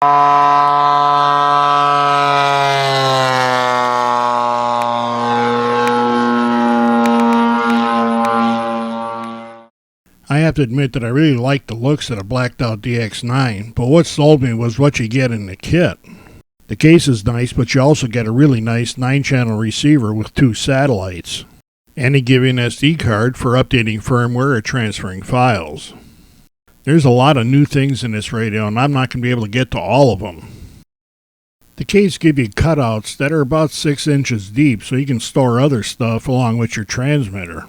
I have to admit that I really like the looks of the blacked out DX9, but what sold me was what you get in the kit. The case is nice, but you also get a really nice 9-channel receiver with 2 satellites, and a given SD card for updating firmware or transferring files. There's a lot of new things in this radio, and I'm not going to be able to get to all of them. The case gives you cutouts that are about 6 inches deep, so you can store other stuff along with your transmitter.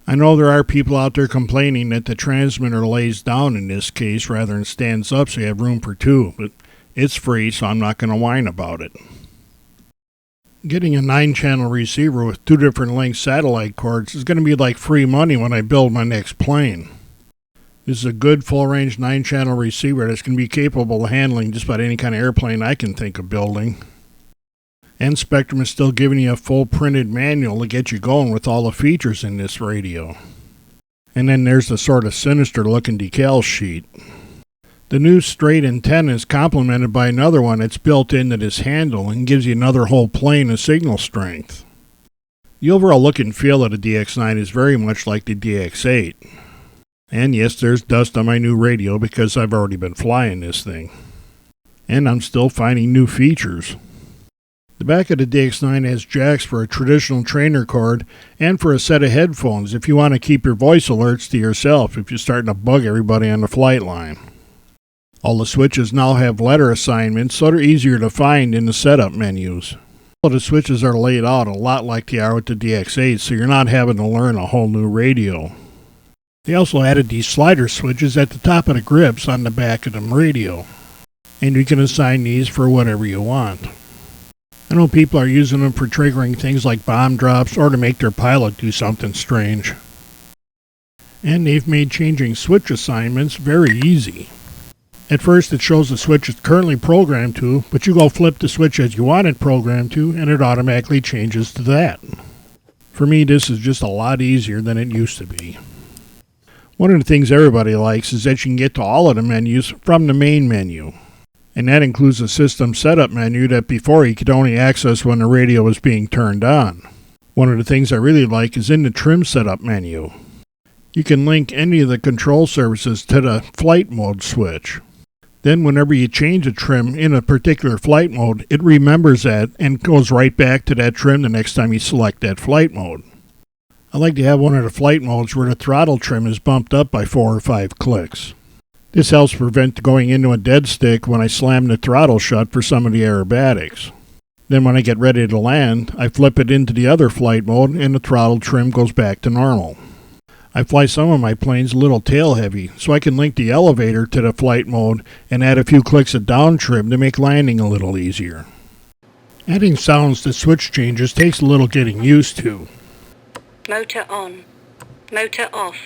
I know there are people out there complaining that the transmitter lays down in this case rather than stands up so you have room for 2, but it's free, so I'm not going to whine about it. Getting a 9-channel receiver with 2 different length satellite cords is going to be like free money when I build my next plane. This is a good full-range 9-channel receiver that's going to be capable of handling just about any kind of airplane I can think of building. And Spektrum is still giving you a full printed manual to get you going with all the features in this radio. And then there's the sort of sinister looking decal sheet. The new straight antenna is complemented by another one that's built into this handle and gives you another whole plane of signal strength. The overall look and feel of the DX9 is very much like the DX8. And yes, there's dust on my new radio because I've already been flying this thing. And I'm still finding new features. The back of the DX9 has jacks for a traditional trainer cord and for a set of headphones if you want to keep your voice alerts to yourself if you're starting to bug everybody on the flight line. All the switches now have letter assignments, so they're easier to find in the setup menus. All the switches are laid out a lot like they are with the DX8, so you're not having to learn a whole new radio. They also added these slider switches at the top of the grips on the back of the radio, and you can assign these for whatever you want. I know people are using them for triggering things like bomb drops or to make their pilot do something strange. And they've made changing switch assignments very easy. At first it shows the switch it's currently programmed to, but you go flip the switch as you want it programmed to and it automatically changes to that. For me, this is just a lot easier than it used to be. One of the things everybody likes is that you can get to all of the menus from the main menu. And that includes a system setup menu that before you could only access when the radio was being turned on. One of the things I really like is in the trim setup menu. You can link any of the control surfaces to the flight mode switch. Then whenever you change a trim in a particular flight mode, it remembers that and goes right back to that trim the next time you select that flight mode. I like to have one of the flight modes where the throttle trim is bumped up by 4 or 5 clicks. This helps prevent going into a dead stick when I slam the throttle shut for some of the aerobatics. Then when I get ready to land, I flip it into the other flight mode and the throttle trim goes back to normal. I fly some of my planes a little tail heavy, so I can link the elevator to the flight mode and add a few clicks of down trim to make landing a little easier. Adding sounds to switch changes takes a little getting used to. Motor on. Motor off.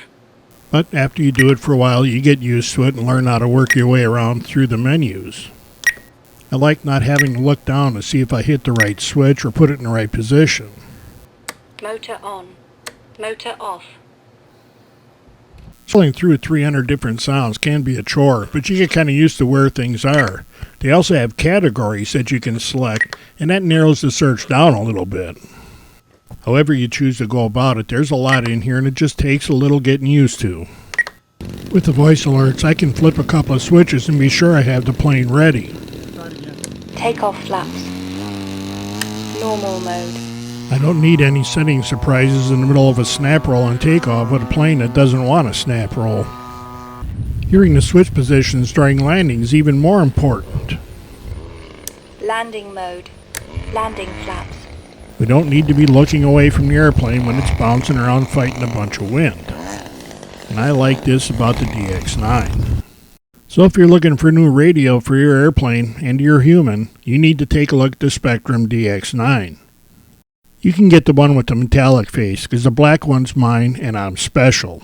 But after you do it for a while, you get used to it and learn how to work your way around through the menus. I like not having to look down to see if I hit the right switch or put it in the right position. Motor on. Motor off. Scrolling through 300 different sounds can be a chore, but you get kind of used to where things are. They also have categories that you can select, and that narrows the search down a little bit. However you choose to go about it, there's a lot in here and it just takes a little getting used to. With the voice alerts, I can flip a couple of switches and be sure I have the plane ready. Takeoff flaps. Normal mode. I don't need any setting surprises in the middle of a snap roll and takeoff with a plane that doesn't want a snap roll. Hearing the switch positions during landing is even more important. Landing mode. Landing flaps. We don't need to be looking away from the airplane when it's bouncing around fighting a bunch of wind. And I like this about the DX9. So if you're looking for a new radio for your airplane and you're human, you need to take a look at the Spektrum DX9. You can get the one with the metallic face because the black one's mine and I'm special.